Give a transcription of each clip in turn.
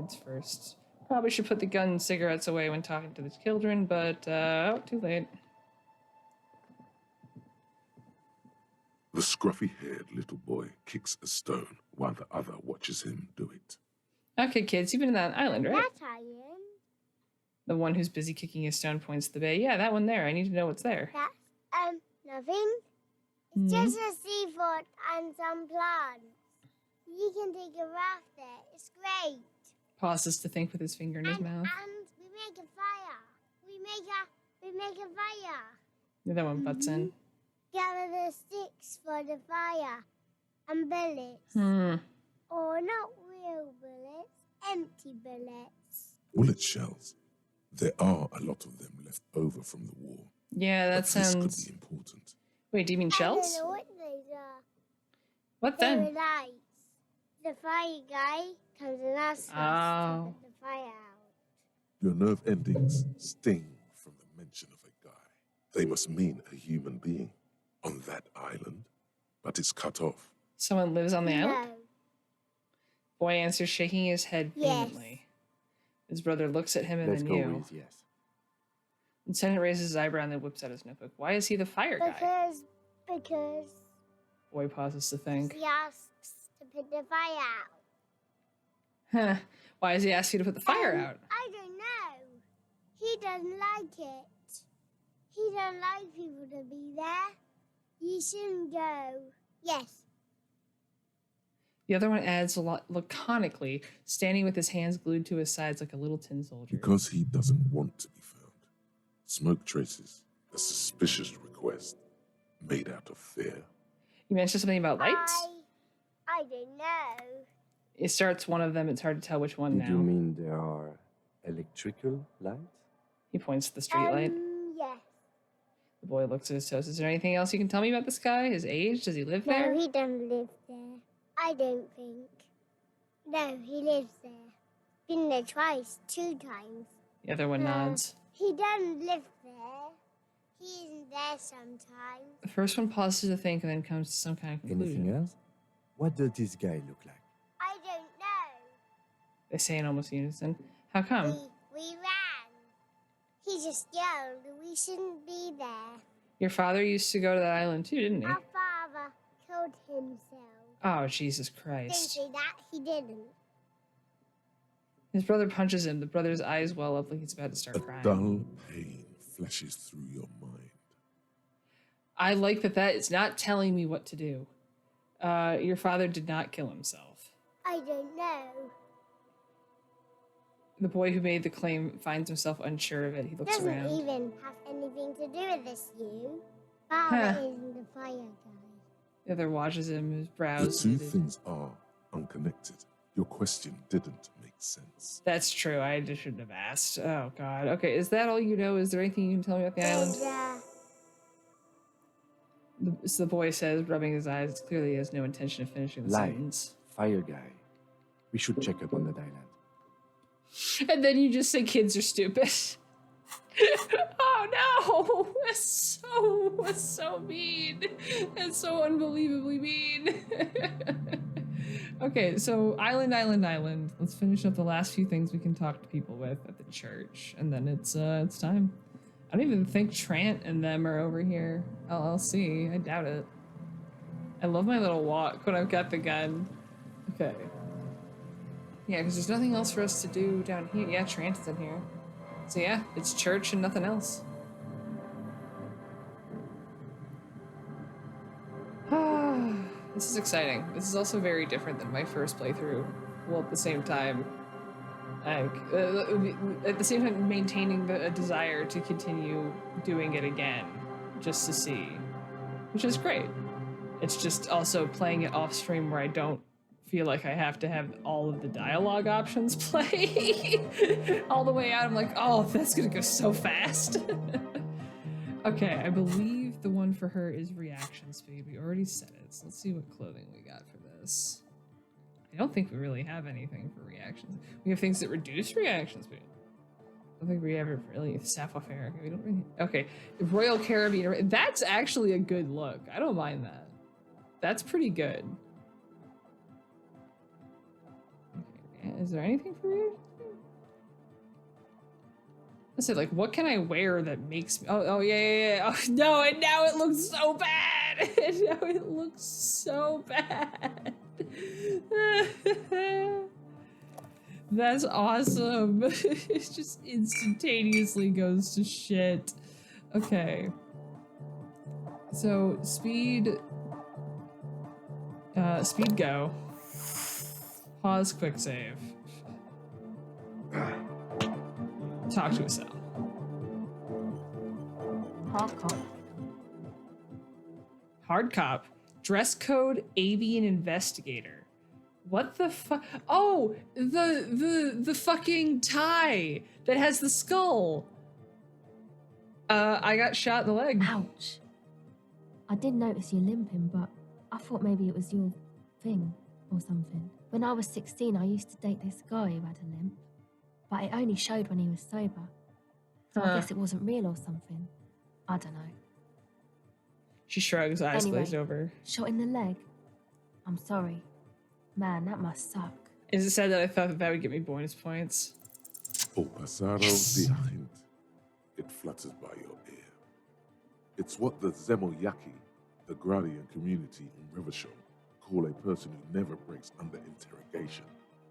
Kids first. Probably should put the gun and cigarettes away when talking to the children, but oh, too late. The scruffy-haired little boy kicks a stone while the other watches him do it. Okay, kids, you've been to that island, right? That island. The one who's busy kicking a stone points to the bay. Yeah, that one there. I need to know what's there. That's, nothing. It's just a seafort and some plants. You can take a raft there. It's great. Pauses to think with his finger in his mouth. And we make a fire. We make a fire. The other one butts in. Gather the sticks for the fire and bullets. Or not real bullets, empty bullets. Bullet shells. There are a lot of them left over from the war. Yeah, that sounds... This could be important. Wait, do you mean shells? I don't know what these are. What They then? were lights. The fire guy comes and asks us to put the fire out. Your nerve endings sting from the mention of a guy. They must mean a human being on that island, but it's cut off. Someone lives on the island? No. Boy answers, shaking his head vehemently. His brother looks at him and Let's then go you. with yes. Lieutenant raises his eyebrow and then whips out his notebook. Why is he the fire guy? Because Boy pauses to think. he asks to put the fire out. Huh. Why does he ask you to put the fire out? I don't know. He doesn't like it. He doesn't like people to be there. You shouldn't go. Yes. The other one adds laconically, standing with his hands glued to his sides like a little tin soldier. Because he doesn't want to be found. Smoke traces. A suspicious request. Made out of fear. You mentioned something about lights? I don't know. It starts one of them. It's hard to tell which one now. Do you mean there are electrical lights? He points to the street light. Yes. The boy looks at his toast. Is there anything else you can tell me about this guy? His age? Does he live there? No, he doesn't live there. I don't think. No, he lives there. Been there twice, 2 times. The other one nods. He doesn't live there. He isn't there sometimes. The first one pauses to think and then comes to some kind of conclusion. Anything else? What does this guy look like? I don't know. They say in almost unison. How come? We ran. He just yelled. We shouldn't be there. Your father used to go to that island too, didn't he? Our father killed himself. Oh, Jesus Don't Christ. say that. He didn't. His brother punches him. The brother's eyes well up like he's about to start A crying. dull pain flashes through your mind. I like that is not telling me what to do. Your father did not kill himself. I don't know. The boy who made the claim finds himself unsure of it. He looks Doesn't around. even have anything to do with this, you. Father isn't the fire guy. The other watches him, his The brows. two knitted. things are unconnected. Your question didn't make sense. That's true. I just shouldn't have asked. Oh, God. Okay, is that all you know? Is there anything you can tell me about the island? The boy says, rubbing his eyes. It's clearly he has no intention of finishing the sentence. Fire guy. We should check up on that island. And then you just say kids are stupid. Oh no! That's so mean. That's so unbelievably mean. Okay, so island. Let's finish up the last few things we can talk to people with at the church, and then it's time. I don't even think Trant and them are over here. LLC. I doubt it. I love my little walk when I've got the gun. Okay. Yeah, because there's nothing else for us to do down here. Yeah, Trant is in here. So yeah, it's church and nothing else. This is exciting. This is also very different than my first playthrough. Well, at the same time, like, at the same time maintaining a desire to continue doing it again, just to see, which is great. It's just also playing it off stream where I don't feel like I have to have all of the dialogue options play all the way out. I'm like, oh, that's gonna go so fast. Okay, I believe the one for her is reaction speed. We already said it, so let's see what clothing we got for this. I don't think we really have anything for reactions. We have things that reduce reaction speed. I don't think we ever really sapphier. We don't really. Okay, Royal Caribbean. That's actually a good look. I don't mind that. That's pretty good. Okay, Is there anything for me? I said, like, what can I wear that makes me? Oh, yeah. Oh, no, and now it looks so bad. And now it looks so bad. That's awesome. It just instantaneously goes to shit. Okay. So, speed go. Pause, quick save. Talk to a cell. Hard cop. Hard cop. Dress code avian investigator. What the fuck? Oh, the fucking tie that has the skull. I got shot in the leg. Ouch. I did notice you limping, but I thought maybe it was your thing or something. When I was 16, I used to date this guy who had a limp, but it only showed when he was sober. So I guess it wasn't real or something. I don't know. She shrugs, eyes glazed over. Shot in the leg. I'm sorry. Man, that must suck. Is it sad that I thought that would get me bonus points? O pasado de agente. It flutters by your ear. It's what the Zemoyaki, the Gradian community in Rivershore, call a person who never breaks under interrogation.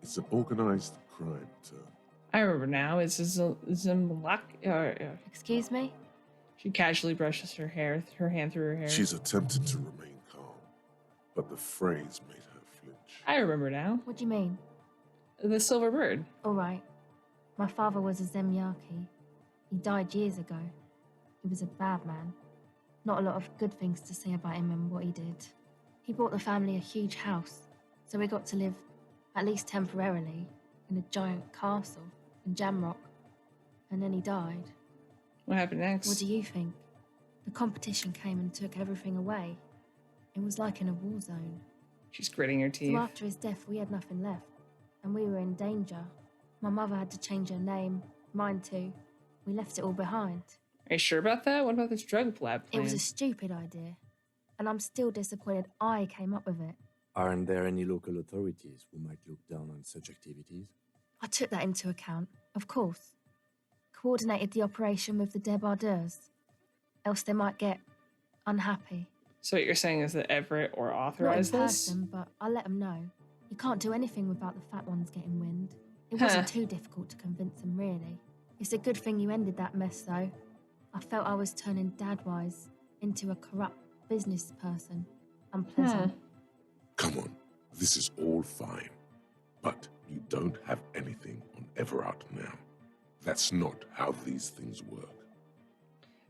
It's an organized crime term. I remember now. It's Zimlak. Excuse me? She casually brushes her hand through her hair. She's attempted to remain calm, but the phrase made her flinch. I remember now. What do you mean? The silver bird. All right. My father was a Zemyaki. He died years ago. He was a bad man. Not a lot of good things to say about him and what he did. He bought the family a huge house, so we got to live, at least temporarily, in a giant castle in Jamrock. And then he died. What happened next? What do you think? The competition came and took everything away. It was like in a war zone. She's gritting her teeth. So after his death, we had nothing left, and we were in danger. My mother had to change her name, mine too. We left it all behind. Are you sure about that? What about this drug lab plan? It was a stupid idea, and I'm still disappointed I came up with it. Aren't there any local authorities who might look down on such activities? I took that into account, of course. Coordinated the operation with the débardeurs, else they might get unhappy. So what you're saying is that Everett or Not in authorized this? person, but I let them know. You can't do anything without the fat ones getting wind. It wasn't too difficult to convince them, really. It's a good thing you ended that mess, though. I felt I was turning Dadwise into a corrupt business person. Unpleasant. Come on, this is all fine. But you don't have anything on Everard now. That's not how these things work.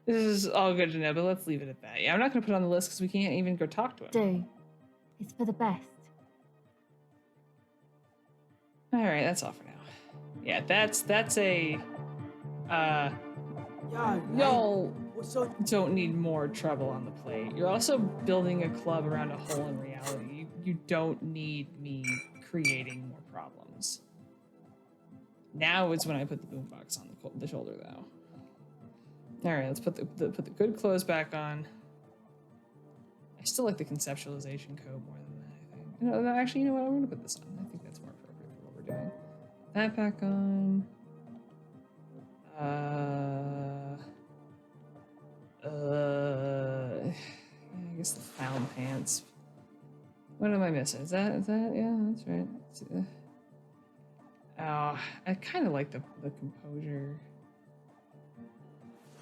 This is all good to know, but let's leave it at that. Yeah, I'm not going to put it on the list because we can't even go talk to him. Do. It's for the best. All right, that's all for now. Yeah, that's a. Y'all don't need more trouble on the plate. You're also building a club around a hole in reality. You don't need me creating more problems. Now is when I put the boombox on the shoulder, though. All right, let's put the good clothes back on. I still like the conceptualization code more than that, I think. No, actually, you know what? I'm gonna put this on. I think that's more appropriate for what we're doing. That back on. Yeah, I guess the clown pants. What am I missing? Is that? Yeah, that's right. Oh, I kind of like the composure.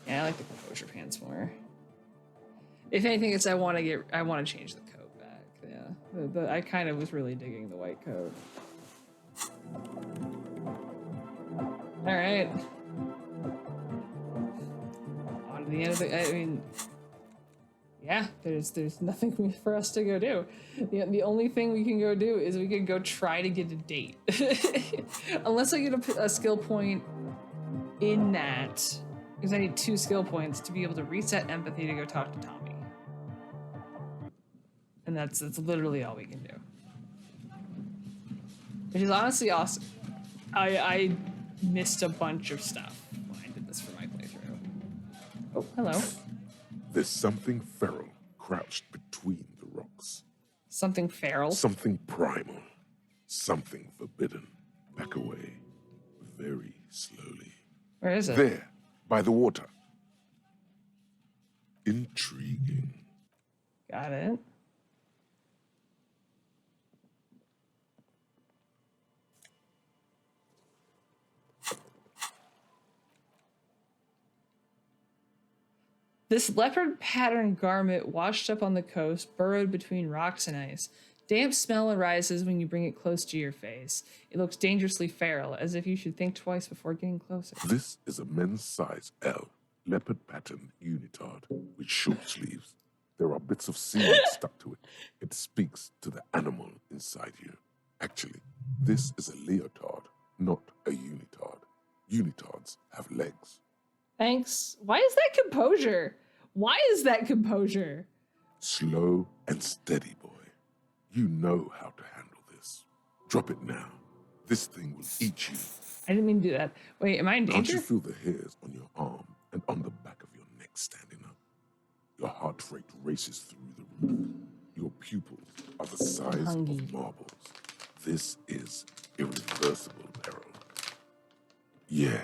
Yeah, I like the composure pants more. If anything, it's I want to change the coat back. Yeah, I kind of was really digging the white coat. All right. On to the end of the. I mean, yeah. There's nothing for us to go do. The only thing we can go do is we can go try to get a date. Unless I get a skill point in that. Because I need 2 skill points to be able to reset empathy to go talk to Tommy. And that's literally all we can do. Which is honestly awesome. I missed a bunch of stuff when I did this for my playthrough. Oh, hello. There's something feral crouched between the rocks. Something feral? Something primal. Something forbidden. back away, very slowly. Where is it? There, by the water. Intriguing. Got it. This leopard pattern garment washed up on the coast, burrowed between rocks and ice. Damp smell arises when you bring it close to your face. It looks dangerously feral, as if you should think twice before getting closer. This is a men's size L, leopard pattern unitard with short sleeves. There are bits of seaweed stuck to it. It speaks to the animal inside you. Actually, this is a leotard, not a unitard. Unitards have legs. Thanks. Why is that composure? Why is that composure? Slow and steady, boy. You know how to handle this. Drop it now. This thing will eat you. I didn't mean to do that. Wait, am I in Can't danger? you feel the hairs on your arm and on the back of your neck standing up? Your heart rate races through the roof. Your pupils are the size of marbles. This is irreversible peril. Yeah,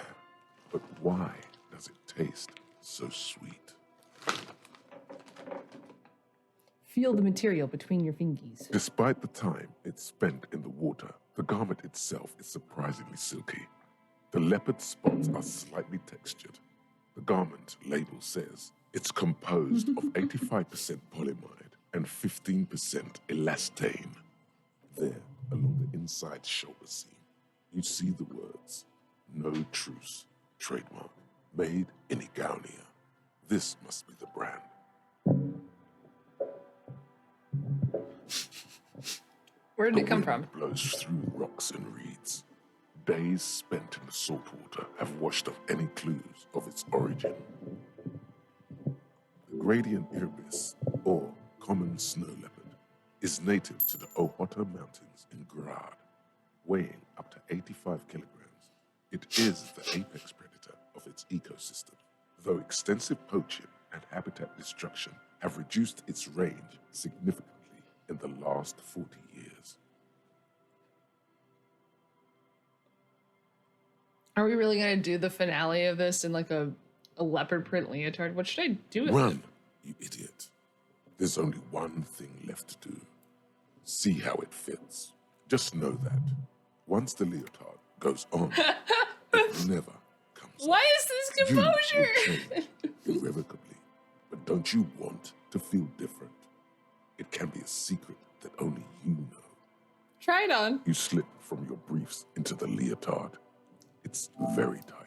but why does it taste so sweet? Feel the material between your fingies. Despite the time it's spent in the water, the garment itself is surprisingly silky. The leopard spots are slightly textured. The garment label says it's composed of 85% polyamide and 15% elastane. There, along the inside shoulder seam, you see the words, "No Truce," trademark, made in Igaunia. This must be the brand. Where did The it come wind from? blows through rocks and reeds. Days spent in the salt water have washed off any clues of its origin. The gradient irbis, or common snow leopard, is native to the Ohota Mountains in Grad, weighing up to 85 kilograms. It is the apex predator of its ecosystem, though extensive poaching and habitat destruction have reduced its range significantly in the last 40 years. Are we really going to do the finale of this in like a leopard print leotard? What should I do with it? Run, you idiot. There's only one thing left to do. See how it fits. Just know that once the leotard goes on, it never comes off. Why is this You will composure? change irrevocably. But don't you want to feel different? It can be a secret that only you know. Try it on. You slip from your briefs into the leotard. It's very tight.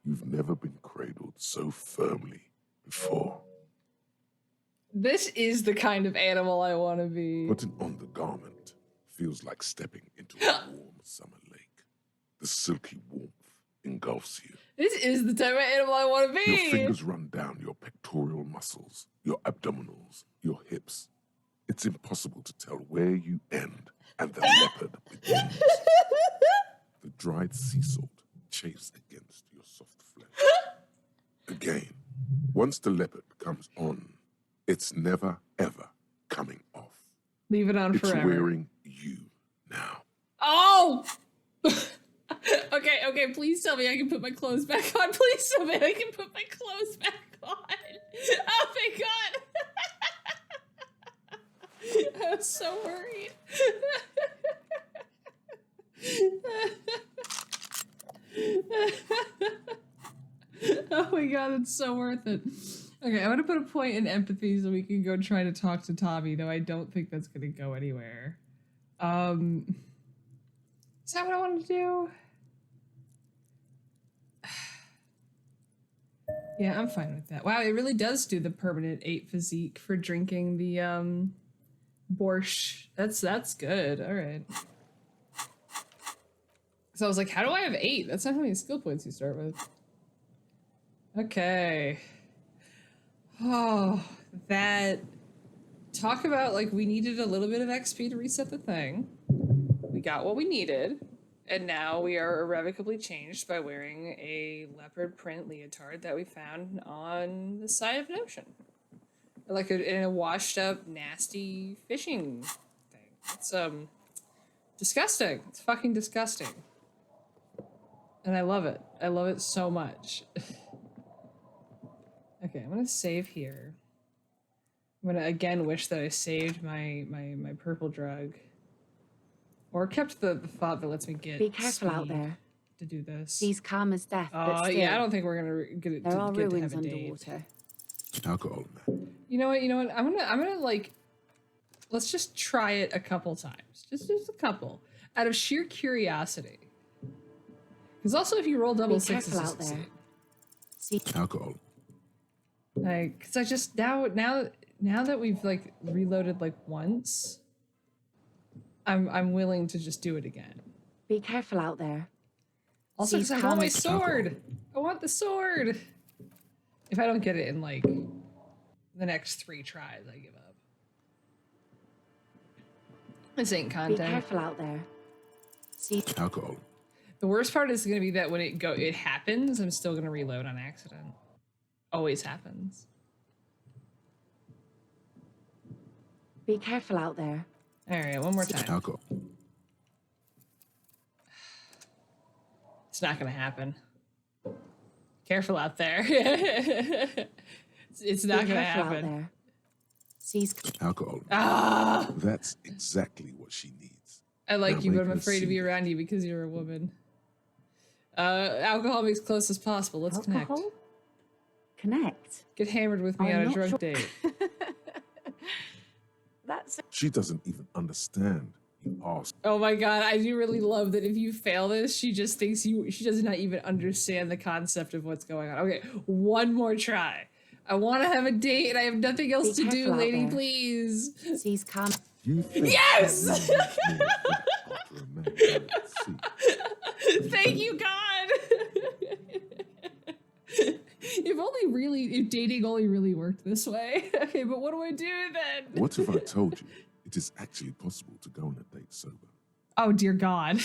You've never been cradled so firmly before. This is the kind of animal I want to be. Putting on the garment feels like stepping into a warm summer lake. The silky warmth engulfs you. This is the type of animal I want to be. Your fingers run down your pectoral muscles, your abdominals, your hips. It's impossible to tell where you end and the leopard begins. The dried sea salt chafes against your soft flesh. Again, once the leopard comes on, it's never, ever coming off. Leave it on It's forever. wearing you now. Oh! Okay, please tell me I can put my clothes back on. Please tell me I can put my clothes back on. Oh my god! I was so worried. Oh my god, it's so worth it. Okay, I'm gonna put a point in empathy so we can go try to talk to Tommy, though I don't think that's gonna go anywhere. Is that what I wanted to do? Yeah, I'm fine with that. Wow, it really does do the permanent 8 physique for drinking the borscht. That's good. All right. So I was like, how do I have 8? That's not how many skill points you start with. Okay. Oh, that. Talk about like we needed a little bit of XP to reset the thing. We got what we needed. And now we are irrevocably changed by wearing a leopard print leotard that we found on the side of an ocean. Like in a washed up, nasty fishing thing. It's disgusting. It's fucking disgusting. And I love it. I love it so much. Okay, I'm gonna save here. I'm gonna again wish that I saved my purple drug. Or kept the thought that lets me get Be careful out speed there. to do this. Sea's calm as death, but still. Yeah, I don't think we're gonna get there are to ruins have a date. underwater. Alcohol, man. You know what? I'm gonna like, let's just try it a couple times. Just a couple, out of sheer curiosity. Because also, if you roll double Be sixes, careful out there. See, Alcohol. like, because I just now that we've like reloaded like once, I'm willing to just do it again. be careful out there. Also, Sea's because I want my calm as- sword. I want the sword. If I don't get it in like the next 3 tries, I give up. This ain't Be content. careful out there. See, Alcohol. The worst part is gonna be that when it happens, I'm still gonna reload on accident. Always happens. be careful out there. All right, one more time. Alcohol. It's not gonna happen. Careful out there. it's not Be gonna careful out happen. there. Sea's Alcohol. Ah! That's exactly what she needs. I like Now you, but make I'm her afraid to be see. around you because you're a woman. Alcohol makes close as possible. Let's alcohol? Connect. Get hammered with me I'm on a not drunk sure- date. That's She doesn't even understand. You ask. Oh my god, I do really love that if you fail this, she just thinks she does not even understand the concept of what's going on. Okay, one more try. I want to have a date and I have nothing else Be to do, careful out lady, there. please. Sea's calm. You think Yes! that man is more effort after a man died at sea. Thank you, God. if dating only really worked this way. Okay, but what do I do then? What if I told you it is actually possible to go on a date sober? Oh dear God.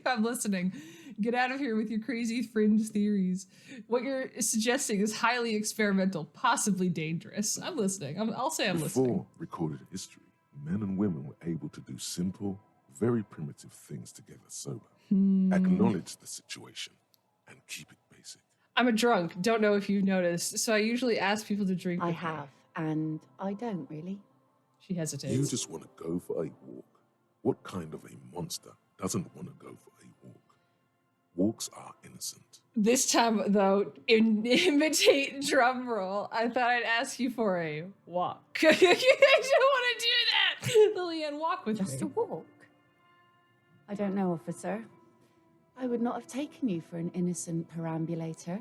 I'm listening. Get out of here with your crazy fringe theories. What you're suggesting is highly experimental, possibly dangerous. I'm listening. I'll say I'm listening. Before recorded history, men and women were able to do simple, very primitive things together sober. Acknowledge the situation and keep it basic. I'm a drunk. Don't know if you've noticed. So I usually ask people to drink. I with me. have, and I don't really. She hesitates. You just want to go for a walk. What kind of a monster doesn't want to go for a walk? Walks are innocent. This time, though, imitate drum roll. I thought I'd ask you for a walk. I don't want to do that. Lillian, walk with Just a me. walk. I don't know, officer. I would not have taken you for an innocent perambulator.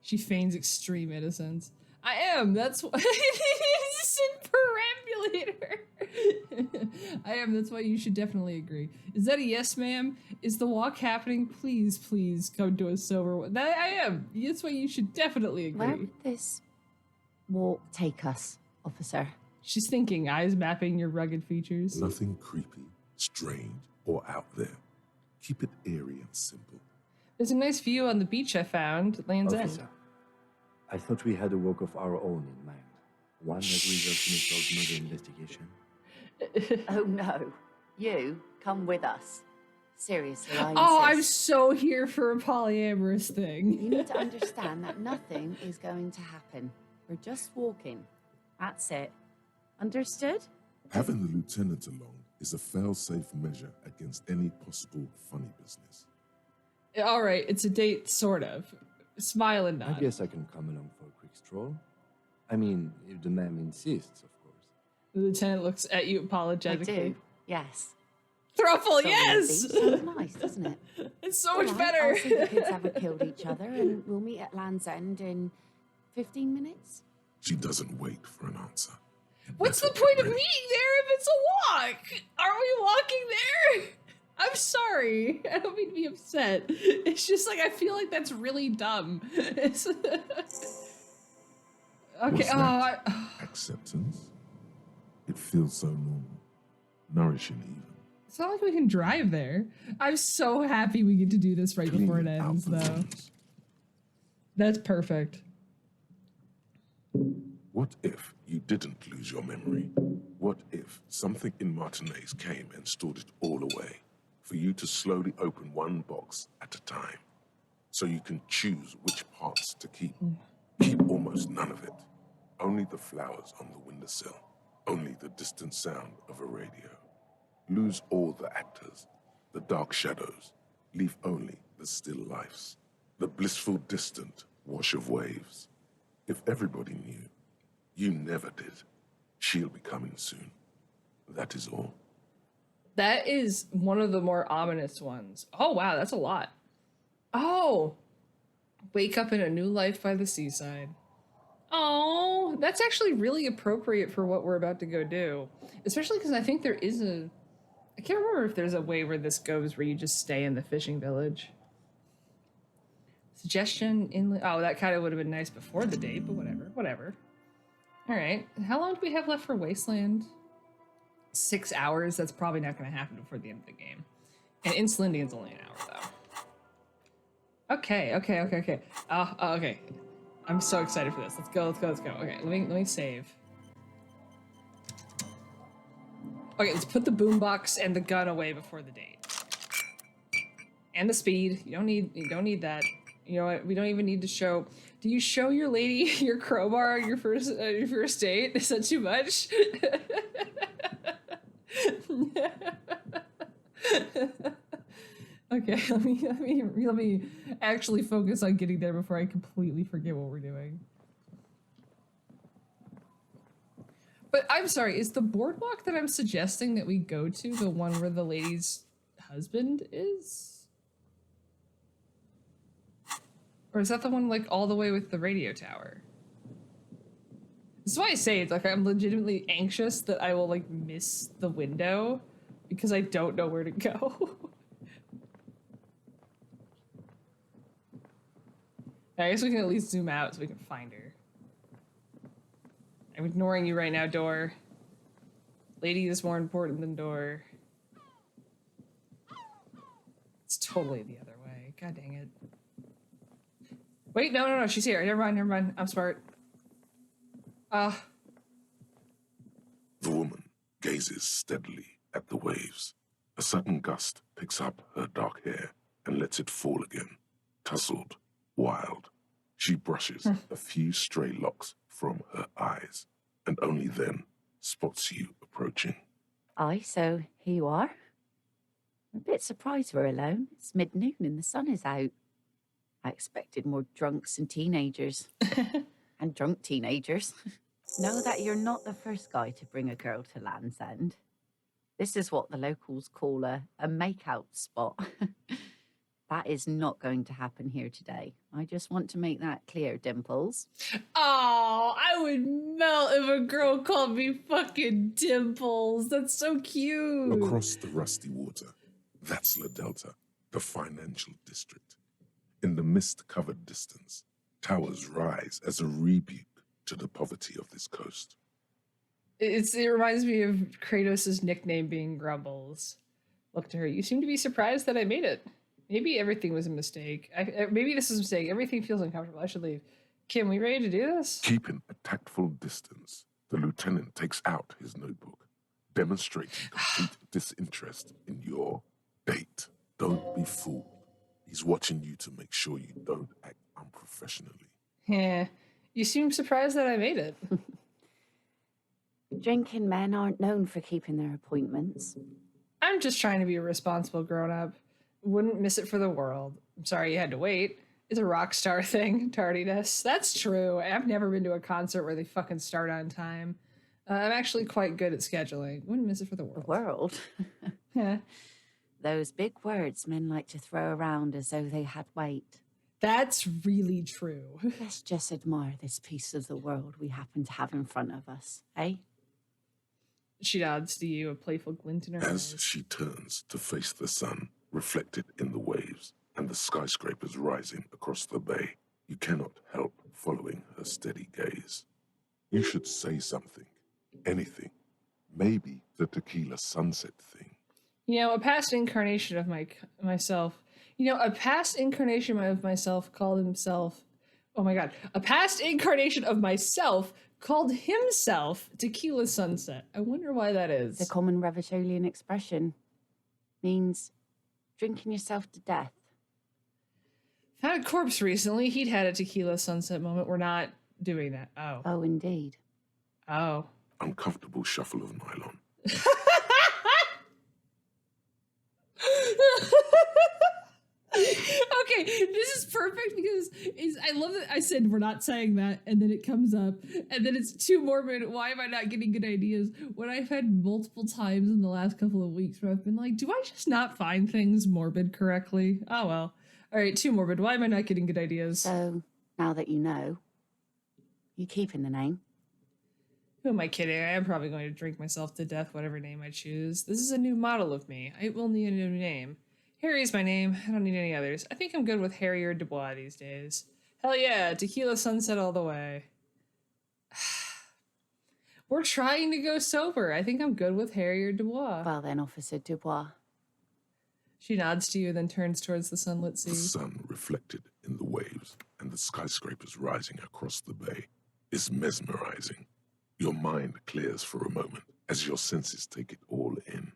She feigns extreme innocence. I am. That's why. Innocent perambulator. I am. That's why you should definitely agree. Is that a yes, ma'am? Is the walk happening? Please, please come to a sober one. That I am. That's why you should definitely agree. Where would this walk take us, officer? She's thinking, eyes mapping your rugged features. Nothing creepy, strange, or out there. Keep it airy and simple. There's a nice view on the beach I found. Land's End. Officer, I thought we had a work of our own in mind. One that results in a solved murder investigation. Oh no. You come with us. Seriously, I Oh, I'm insist. so here for a polyamorous You thing. need to understand that nothing is going to happen. We're just walking. That's it. Understood? Having the lieutenant along is a fail-safe measure against any possible funny business. All right, it's a date, sort of. Smile and I nod. guess I can come along for a quick stroll. I mean, if the man insists, of course. The lieutenant looks at you I apologetically. do. Yes. Thruffle, Sounds yes! lovely. Sounds nice, doesn't it? It's so All much right, better. I'll see the kids haven't killed each other, and we'll meet at Land's End in 15 minutes. She doesn't wait for an answer. What's the Better point get of ready. meeting there if it's a walk? Are we walking there? I'm sorry. I don't mean to be upset. It's just like I feel like that's really dumb. It's okay. What's Oh, that? I- Acceptance? It feels so normal. Nourishing even. it's not like we can drive there. I'm so happy we get to do this right before it Cleaning out ends, the though. rooms. That's perfect. What if you didn't lose your memory? What if something in Martinez came and stored it all away, for you to slowly open one box at a time? so you can choose which parts to keep. Keep almost none of it. Only the flowers on the windowsill. Only the distant sound of a radio. Lose all the actors, the dark shadows. Leave only the still lifes. The blissful distant wash of waves. If everybody knew, you never did. She'll be coming soon. That is all. That is one of the more ominous ones. Oh, wow, that's a lot. Oh, wake up in a new life by the seaside. Oh, that's actually really appropriate for what we're about to go do. Especially because I think there is I can't remember if there's a way where this goes where you just stay in the fishing village. Suggestion inland. Oh, that kind of would have been nice before the date, but whatever. All right. How long do we have left for Wasteland? 6 hours. That's probably not going to happen before the end of the game. And Inslindian's only an hour, though. Okay. Okay. I'm so excited for this. Let's go. Okay, let me save. Okay, let's put the boombox and the gun away before the date. And the speed. You don't need that. You know what? We don't even need to show. Do you show your lady your crowbar on your first date? Is that too much? Okay, let me actually focus on getting there before I completely forget what we're doing. But I'm sorry, is the boardwalk that I'm suggesting that we go to the one where the lady's husband is? Or is that the one like all the way with the radio tower? That's why I say it's like I'm legitimately anxious that I will like miss the window because I don't know where to go. I guess we can at least zoom out so we can find her. I'm ignoring you right now, door. Lady is more important than door. It's totally the other way. God dang it. Wait, no, she's here. Never mind. I'm smart. The woman gazes steadily at the waves. A sudden gust picks up her dark hair and lets it fall again, tousled, wild. She brushes a few stray locks from her eyes, and only then spots you approaching. Aye, so here you are. I'm a bit surprised we're alone. It's mid-noon and the sun is out. I expected more drunks and teenagers. And drunk teenagers. Know that you're not the first guy to bring a girl to Land's End. This is what the locals call a make-out spot. That is not going to happen here today. I just want to make that clear, Dimples. Oh, I would melt if a girl called me fucking Dimples. That's so cute. Across the rusty water, that's La Delta, the financial district. In the mist-covered distance, towers rise as a rebuke to the poverty of this coast. It reminds me of Kratos' nickname being Grumbles. Look to her. You seem to be surprised that I made it. Maybe everything was a mistake. Maybe this is a mistake. Everything feels uncomfortable. I should leave. Kim, we ready to do this? Keeping a tactful distance, the lieutenant takes out his notebook, demonstrating complete disinterest in your date. Don't be fooled. He's watching you to make sure you don't act unprofessionally. Yeah. You seem surprised that I made it. Drinking men aren't known for keeping their appointments. I'm just trying to be a responsible grown-up. Wouldn't miss it for the world. I'm sorry you had to wait. It's a rock star thing, tardiness. That's true. I've never been to a concert where they fucking start on time. I'm actually quite good at scheduling. Wouldn't miss it for the world. The world? Yeah. Those big words men like to throw around as though they had weight. That's really true. Let's just admire this piece of the world we happen to have in front of us, eh? She nods to you, a playful glint in her As eyes. she turns to face the sun, reflected in the waves, and the skyscrapers rising across the bay, you cannot help following her steady gaze. You should say something. Anything. Maybe the tequila sunset thing. You know, a past incarnation of myself. You know, a past incarnation of myself called himself. Oh my god. A past incarnation of myself called himself Tequila Sunset. I wonder why that is. It's a common Revitolian expression. Means drinking yourself to death. Found a corpse recently. He'd had a tequila sunset moment. We're not doing that. Oh. Oh, indeed. Oh. Uncomfortable shuffle of nylon. Okay, this is perfect because I love that I said we're not saying that, and then it comes up, and then it's too morbid. Why am I not getting good ideas? When I've had multiple times in the last couple of weeks where I've been like, do I just not find things morbid correctly? Oh well. All right, too morbid. Why am I not getting good ideas? So, now that you know, you keeping the name? Who am I kidding? I am probably going to drink myself to death, whatever name I choose. This is a new model of me. I will need a new name. Harry's my name. I don't need any others. I think I'm good with Harry or Dubois these days. Hell yeah, tequila sunset all the way. We're trying to go sober. I think I'm good with Harry or Dubois. Well then, Officer Dubois. She nods to you, then turns towards the sunlit sea. The sun reflected in the waves and the skyscrapers rising across the bay is mesmerizing. Your mind clears for a moment as your senses take it all in.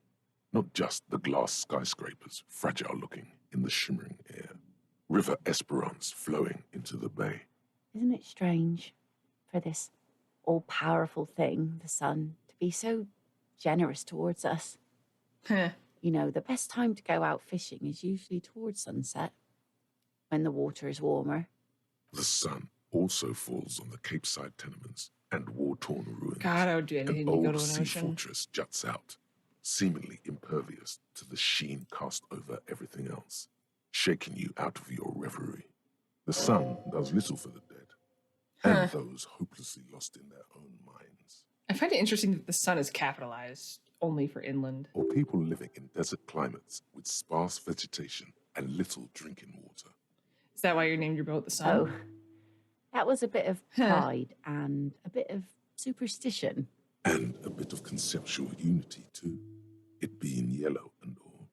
Not just the glass skyscrapers, fragile looking in the shimmering air. River Esperance flowing into the bay. Isn't it strange for this all-powerful thing, the sun, to be so generous towards us? Heh. You know, the best time to go out fishing is usually towards sunset, when the water is warmer. The sun also falls on the Capeside tenements and war-torn ruins. God, I would do anything An to go old to an sea ocean. fortress juts out, seemingly impervious to the sheen cast over everything else, shaking you out of your reverie. The sun does little for the dead, and those hopelessly lost in their own minds. I find it interesting that the sun is capitalized only for inland. Or people living in desert climates with sparse vegetation and little drinking water. Is that why you named your boat the sun? Oh, that was a bit of pride and a bit of superstition. And a bit of conceptual unity, too. It being yellow and all.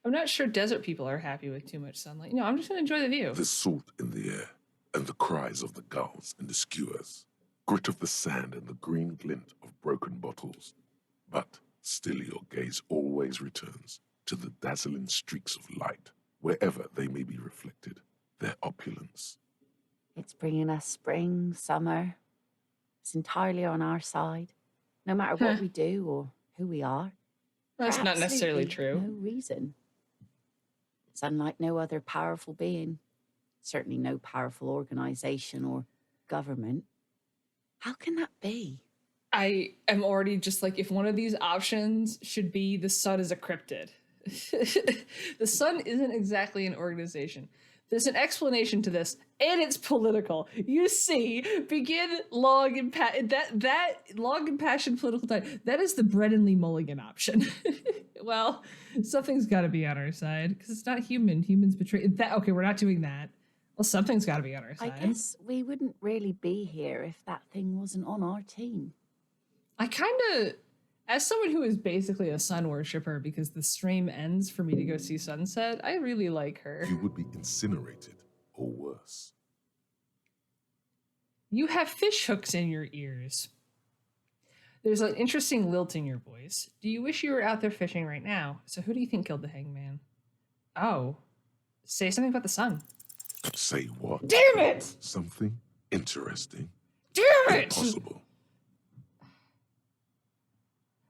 I'm not sure desert people are happy with too much sunlight. No, I'm just going to enjoy the view. The salt in the air, and the cries of the gulls and the skuas. Grit of the sand and the green glint of broken bottles. But still your gaze always returns to the dazzling streaks of light, wherever they may be reflected, their opulence. It's bringing us spring, summer. It's entirely on our side, no matter what we do or who we are. That's For not necessarily absolutely true. No reason. It's unlike no other powerful being, certainly no powerful organization or government. How can that be? I am already just like, if one of these options should be the sun is a cryptid. The sun isn't exactly an organization. There's an explanation to this, and it's political. You see, begin long and that long impassioned political time. That is the Brennan Lee Mulligan option. Well, something's got to be on our side because it's not human. Humans betray that. Okay, we're not doing that. Well, something's got to be on our side. I guess we wouldn't really be here if that thing wasn't on our team. I kind of, as someone who is basically a sun worshiper because the stream ends for me to go see sunset, I really like her. You would be incinerated, or worse. You have fish hooks in your ears. There's an interesting lilt in your voice. Do you wish you were out there fishing right now? So who do you think killed the hangman? Oh, say something about the sun. Say what? Damn it! Something interesting. Damn it! Impossible.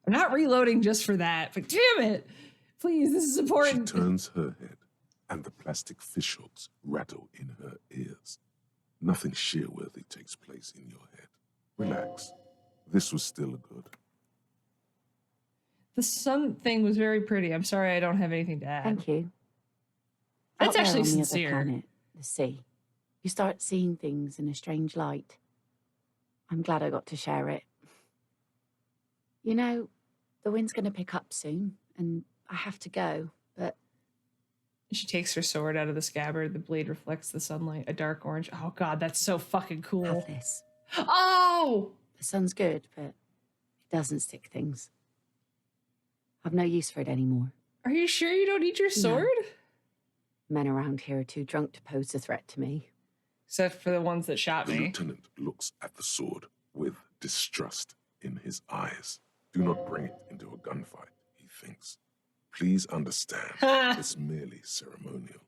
I'm not reloading just for that, but damn it! Please, this is She important. turns her head, and the plastic fish hooks rattle in her ears. Nothing shear-worthy takes place in your head. Relax. This was still good. The sun thing was very pretty. I'm sorry I don't have anything to add. Thank you. That's Out there actually on the other sincere. planet, the sea. You start seeing things in a strange light. I'm glad I got to share it. You know, the wind's going to pick up soon, and I have to go, but She takes her sword out of the scabbard. The blade reflects the sunlight, a dark orange. Oh god, that's so fucking cool. have this. Oh! The sun's good, but it doesn't stick things. I've no use for it anymore. Are you sure you don't need your sword? Men around here are too drunk to pose a threat to me. Except for the ones that shot The me. lieutenant looks at the sword with distrust in his eyes. Do not bring it into a gunfight, he thinks. Please understand, it's merely ceremonial.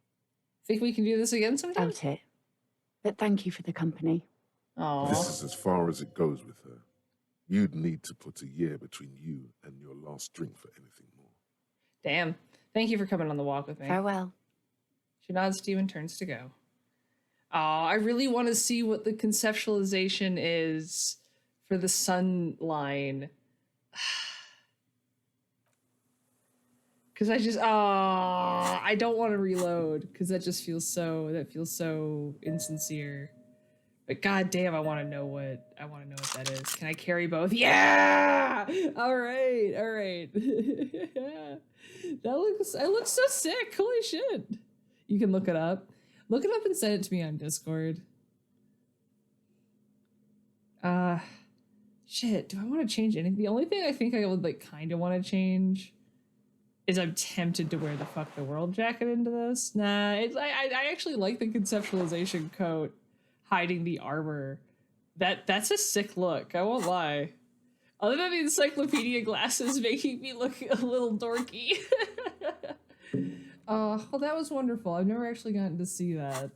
Think we can do this again sometime? Doubt it. But thank you for the company. Aww. This is as far as it goes with her. You'd need to put a year between you and your last drink for anything more. Damn. Thank you for coming on the walk with me. Farewell. She nods to you and turns to go. Oh, I really want to see what the conceptualization is for the sun line. Because I don't want to reload because that feels so insincere. But goddamn, I want to know what that is. Can I carry both? Yeah! All right. It looks so sick. Holy shit. You can look it up. Look it up and send it to me on Discord. Shit, do I want to change anything? The only thing I think I would like kind of want to change is I'm tempted to wear the fuck the world jacket into this. Nah, I actually like the conceptualization coat hiding the armor. That's a sick look, I won't lie. Other than the encyclopedia glasses making me look a little dorky. Well, that was wonderful. I've never actually gotten to see that.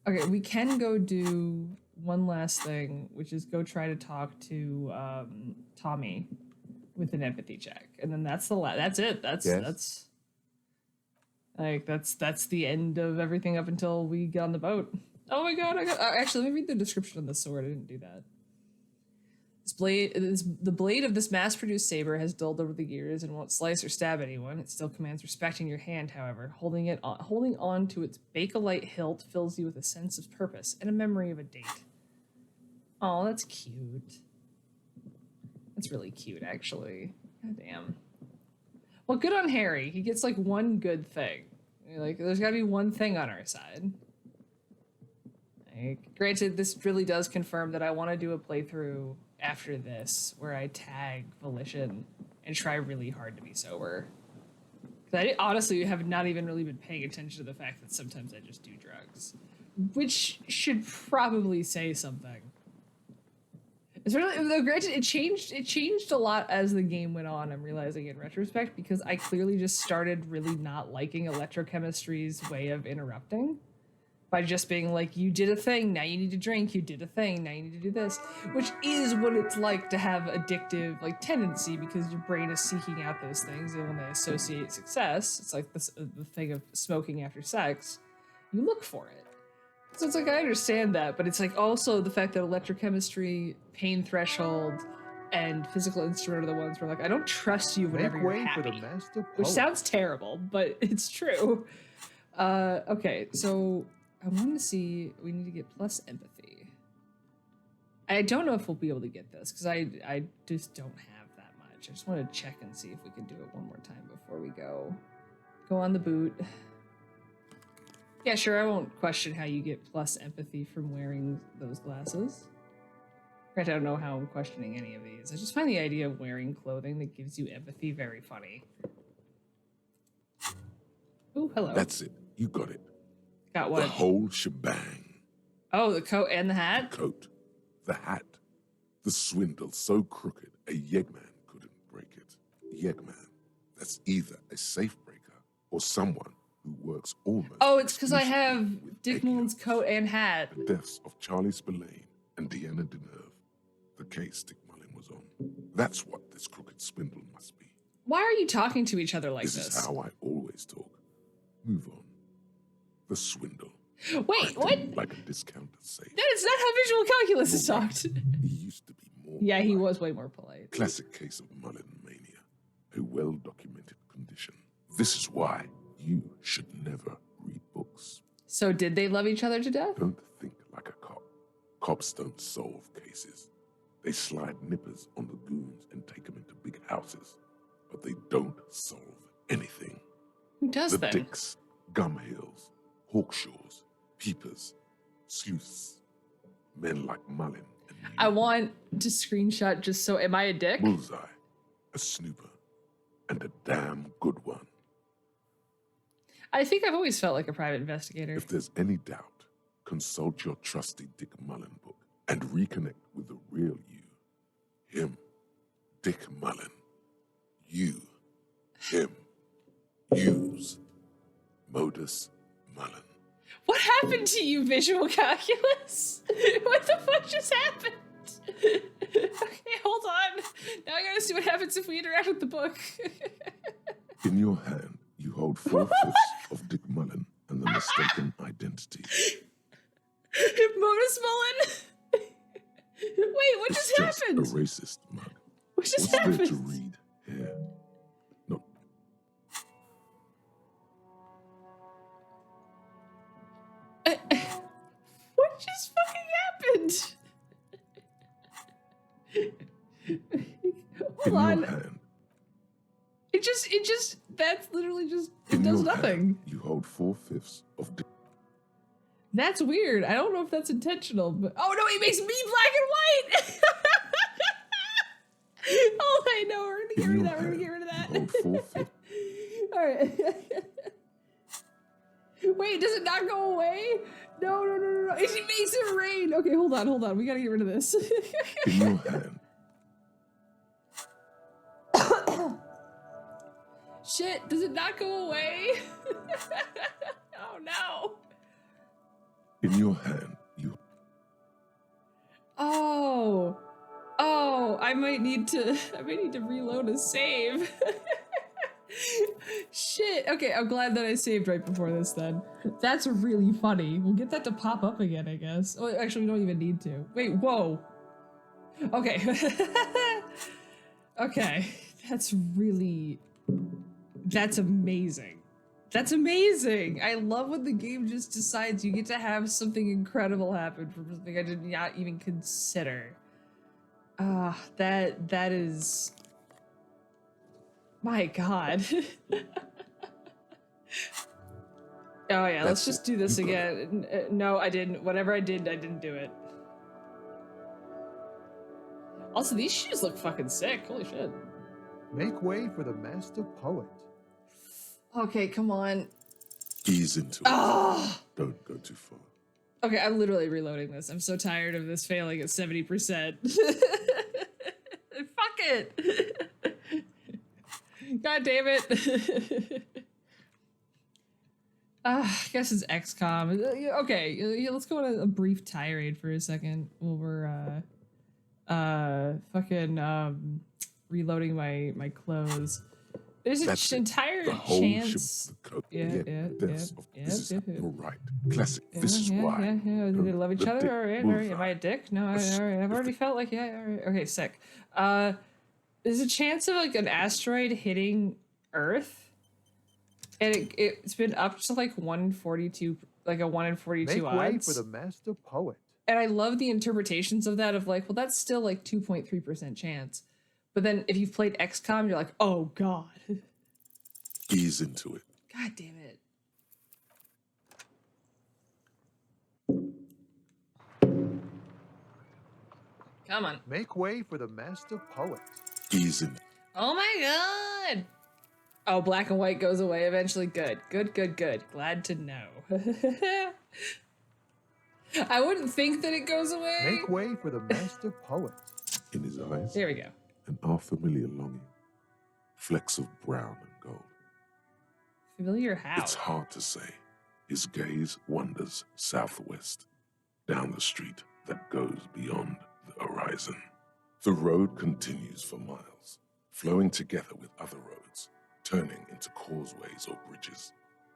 Okay, we can go do one last thing, which is go try to talk to Tommy with an empathy check, and then that's it. That's the end of everything up until we get on the boat. Oh my god! Actually, let me read the description of the sword. I didn't do that. The blade of this mass-produced saber has dulled over the years and won't slice or stab anyone. It still commands respect in your hand, however. Holding on to its Bakelite hilt fills you with a sense of purpose and a memory of a date. Oh, that's cute. That's really cute, actually. God damn. Well, good on Harry. He gets like one good thing. Like, there's got to be one thing on our side. Like, granted, this really does confirm that I want to do a playthrough after this where I tag Volition and try really hard to be sober. Because I honestly have not even really been paying attention to the fact that sometimes I just do drugs, which should probably say something. It's really, though, granted, it changed a lot as the game went on, I'm realizing in retrospect, because I clearly just started really not liking electrochemistry's way of interrupting. By just being like, you did a thing, now you need to drink, you did a thing, now you need to do this. Which is what it's like to have addictive like tendency, because your brain is seeking out those things, and when they associate success, it's like this, the thing of smoking after sex, you look for it. So it's like, I understand that, but it's like also the fact that electrochemistry, pain threshold, and physical instrument are the ones where like, I don't trust you whenever you're happy. Which sounds terrible, but it's true. Okay, so I want to see, we need to get plus empathy. I don't know if we'll be able to get this, because I just don't have that much. I just want to check and see if we can do it one more time before we go on the boot. Yeah, sure, I won't question how you get plus empathy from wearing those glasses. I don't know how I'm questioning any of these. I just find the idea of wearing clothing that gives you empathy very funny. Ooh, hello. That's it. You got it. Got what? The whole shebang. Oh, the coat and the hat? The coat. The hat. The swindle so crooked, a Yegman couldn't break it. Yegman. That's either a safe breaker or someone who works almost. Oh, it's because I have Dick Mullen's coat and hat. The deaths of Charlie Spillane and Deanna Deneuve. The case Dick Mullen was on. That's what this crooked swindle must be. Why are you talking to each other like this? This is how I always talk. Move on. The swindle. Wait, what? Like a discounted safe. That is not how visual calculus is talked. He used to be more. Yeah, he polite. was way more polite. Classic case of Mullen mania. A well-documented condition. This is why you should never read books. So did they love each other to death? Don't think like a cop. Cops don't solve cases. They slide nippers on the goons and take them into big houses. But they don't solve anything. Who does The then? Dicks, Gumhills, Hawkshaws, Peepers, Sleuths, men like Mullen and you. I want to screenshot just so, am I a dick? Bullseye, a snooper, and a damn good one. I think I've always felt like a private investigator. If there's any doubt, consult your trusty Dick Mullen book and reconnect with the real you. Him, Dick Mullen. You, him. Use Modus Mullen. What happened to you, visual calculus? What the fuck just happened? Okay, hold on. Now I gotta see what happens if we interact with the book. In your hand, you hold 4/5 of Dick Mullen and the mistaken identity. Modus Mullen? Wait, what It's just just happened? a racist mug. What just What's happened? there to read here? No. What just fucking happened? Hold In on. your hand, It just, that's literally just, it in does your nothing. hand, you hold 4/5 of Dick. That's weird. I don't know if that's intentional, but oh no, he makes me black and white. Oh, I know. We're gonna get In rid of your that. We're gonna hand, get rid of that. you hold 4/5. All right. Wait, does it not go away? No. It makes it rain. Okay, hold on. We gotta get rid of this. In your hand, Shit, does it not go away? Oh no. in your hand, you. Oh, I might need to reload a save. Shit. Okay, I'm glad that I saved right before this then. That's really funny. We'll get that to pop up again, I guess. Oh, actually, we don't even need to. Wait, whoa. Okay. Okay. That's amazing. That's amazing. I love when the game just decides you get to have something incredible happen from something I did not even consider. That is, my God. Oh yeah, let's just do this again. No, I didn't. Whatever I didn't do it. Also, these shoes look fucking sick. Holy shit. Make way for the master poet. Okay, come on. Ease into it. Oh! Don't go too far. Okay, I'm literally reloading this. I'm so tired of this failing at 70%. Fuck it. God damn it. I guess it's XCOM. Okay, let's go on a brief tirade for a second while we're fucking reloading my clothes. There's an entire the whole chance. You're right. Classic. This is why. Do they love each The other? dick All right. bullseye. Am I a dick? No, all right. I've already felt like, yeah, all right. Okay, sick. There's a chance of like an asteroid hitting Earth, and it's been up to like 142, like a 1 in 42 Make odds. way for the master poet. And I love the interpretations of that of like, well, that's still like 2.3% chance. But then if you've played XCOM, you're like, oh God. Ease into it. God damn it. Come on. Make way for the master poet. Ease in. Oh my God. Oh, black and white goes away eventually. Good. Glad to know. I wouldn't think that it goes away. Make way for the master poet. In his eyes, There we go. an unfamiliar longing. Flecks of brown and gold. Familiar how? It's hard to say. His gaze wanders southwest, down the street that goes beyond the horizon. The road continues for miles, flowing together with other roads, turning into causeways or bridges,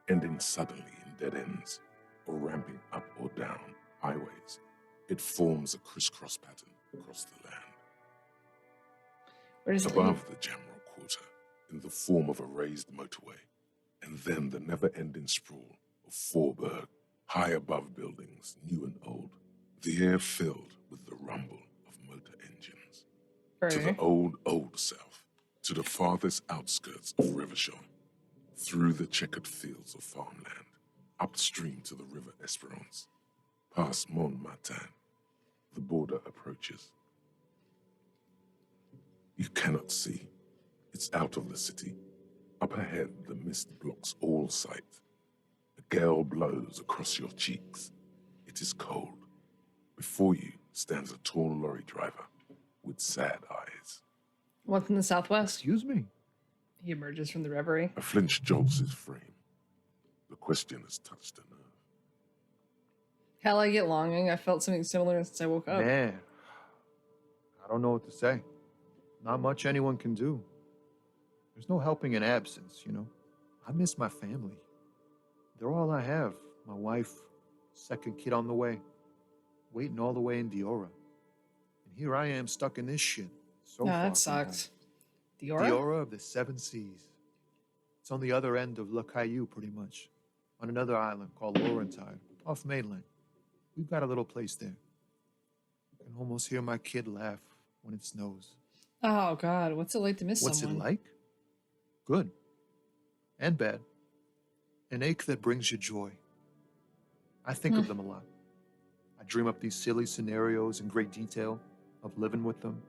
ending suddenly in dead ends, or ramping up or down highways. It forms a crisscross pattern across the land. Where does it Above the general quarter, in the form of a raised motorway, and then the never-ending sprawl of Forburg, high above buildings, new and old, the air filled with the rumble of motor engines. To the old south, to the farthest outskirts of Revachol, through the checkered fields of farmland, upstream to the river Esperance, past Montmartin, the border approaches. You cannot see. It's out of the city. Up ahead, the mist blocks all sight. A gale blows across your cheeks. It is cold. Before you stands a tall lorry driver with sad eyes. What's in the southwest? Excuse me. He emerges from the reverie. A flinch jolts his frame. The question has touched a nerve. Hell, I get longing. I felt something similar since I woke up. Man, I don't know what to say. Not much anyone can do. There's no helping in absence, you know. I miss my family. They're all I have. My wife, second kid on the way, waiting all the way in Diora. And here I am stuck in this shit. So No, far that from sucks. Diora? home. Diora of the Seven Seas. It's on the other end of Le Caillou, pretty much. On another island called Laurentide, off mainland. We've got a little place there. I can almost hear my kid laugh when it snows. Oh, God. What's it like to miss What's someone? it like? Good. And bad. An ache that brings you joy. I think of them a lot. I dream up these silly scenarios in great detail of living with them.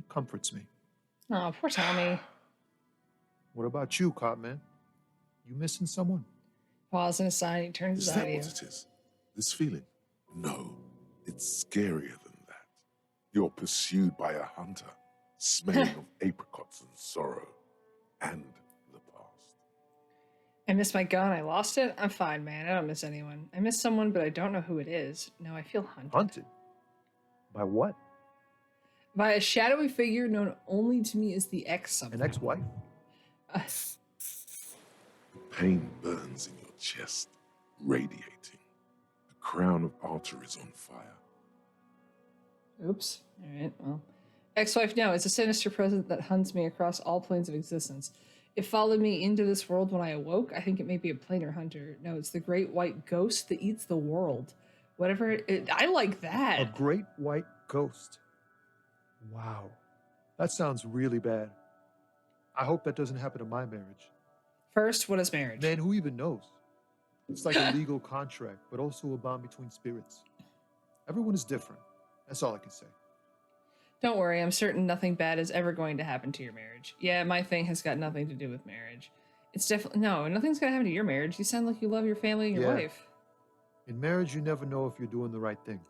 It comforts me. Oh, poor Tommy. What about you, Copman? You missing someone? Pause and a sign. He turns Is his that eye to you. what it is? This feeling? No, it's scarier than that. You're pursued by a hunter, smelling of apricots and sorrow, and the past. I miss my gun. I lost it. I'm fine, man. I don't miss anyone. I miss someone, but I don't know who it is. No, I feel hunted. Hunted? By what? By a shadowy figure known only to me as the ex something. An ex-wife? Pain burns in your chest, radiating. The crown of altar is on fire. Oops. All right, well. Ex-wife, no. It's a sinister presence that hunts me across all planes of existence. It followed me into this world when I awoke. I think it may be a planar hunter. No, it's the great white ghost that eats the world. Whatever I like that. A great white ghost. Wow. That sounds really bad. I hope that doesn't happen to my marriage. First, what is marriage? Man, who even knows? It's like a legal contract, but also a bond between spirits. Everyone is different. That's all I can say. Don't worry, I'm certain nothing bad is ever going to happen to your marriage. Yeah, my thing has got nothing to do with marriage. It's definitely no, nothing's gonna happen to your marriage. You sound like you love your family and your Yeah. wife. In marriage, you never know if you're doing the right thing.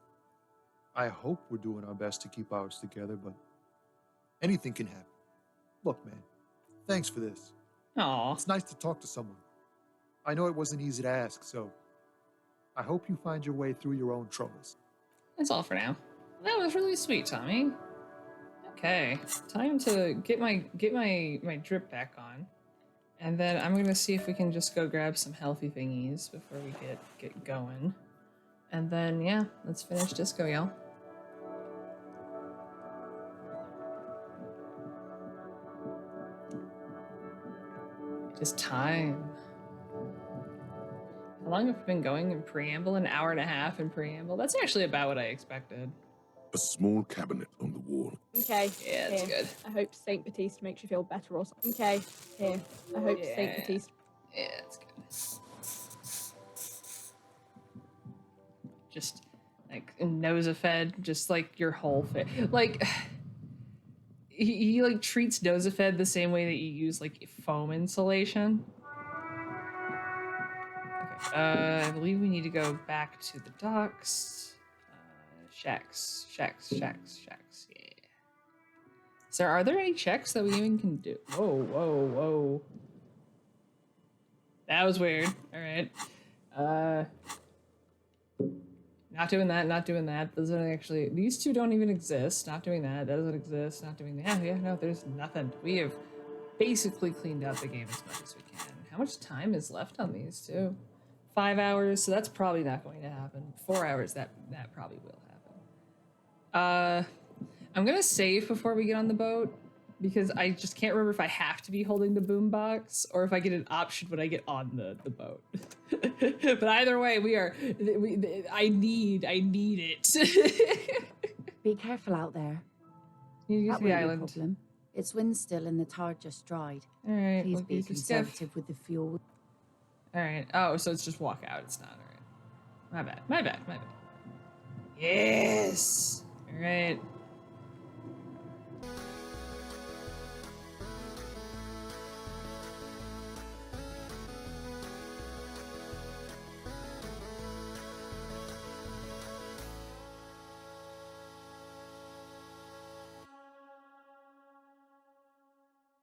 I hope we're doing our best to keep ours together, but anything can happen. Look, man, thanks for this. Aw. It's nice to talk to someone. I know it wasn't easy to ask, so I hope you find your way through your own troubles. That's all for now. That was really sweet, Tommy. Okay, time to get my drip back on, and then I'm gonna see if we can just go grab some healthy thingies before we get going, and then yeah, let's finish disco, y'all. Just time. How long have we been going in preamble? An hour and a half in preamble. That's actually about what I expected. A small cabinet on the wall. Okay. Yeah, it's here. good. I hope Saint Baptiste makes you feel better or something. Okay. Here. I hope Saint Yeah. Baptiste. Yeah, it's good. Just like Nosafed, just like your whole face. Like he like treats Nosafed the same way that you use like foam insulation. Okay. I believe we need to go back to the docks. Shacks. Yeah. So are there any checks that we even can do? Whoa. That was weird. All right. Not doing that. Those don't actually, these two don't even exist. Not doing that. That doesn't exist. Not doing that. Yeah, no, there's nothing. We have basically cleaned out the game as much as we can. How much time is left on these two? 5 hours, so that's probably not going to happen. 4 hours, that probably will happen. I'm gonna save before we get on the boat because I just can't remember if I have to be holding the boombox or if I get an option when I get on the boat. But either way, I need it. Be careful out there. You get That to the won't be a island. problem. It's wind still and the tar just dried. All right, Please we'll be get to Skiff. conservative with the fuel. All right. Oh, so it's just walk out. It's not. All right. My bad. Yes. All right.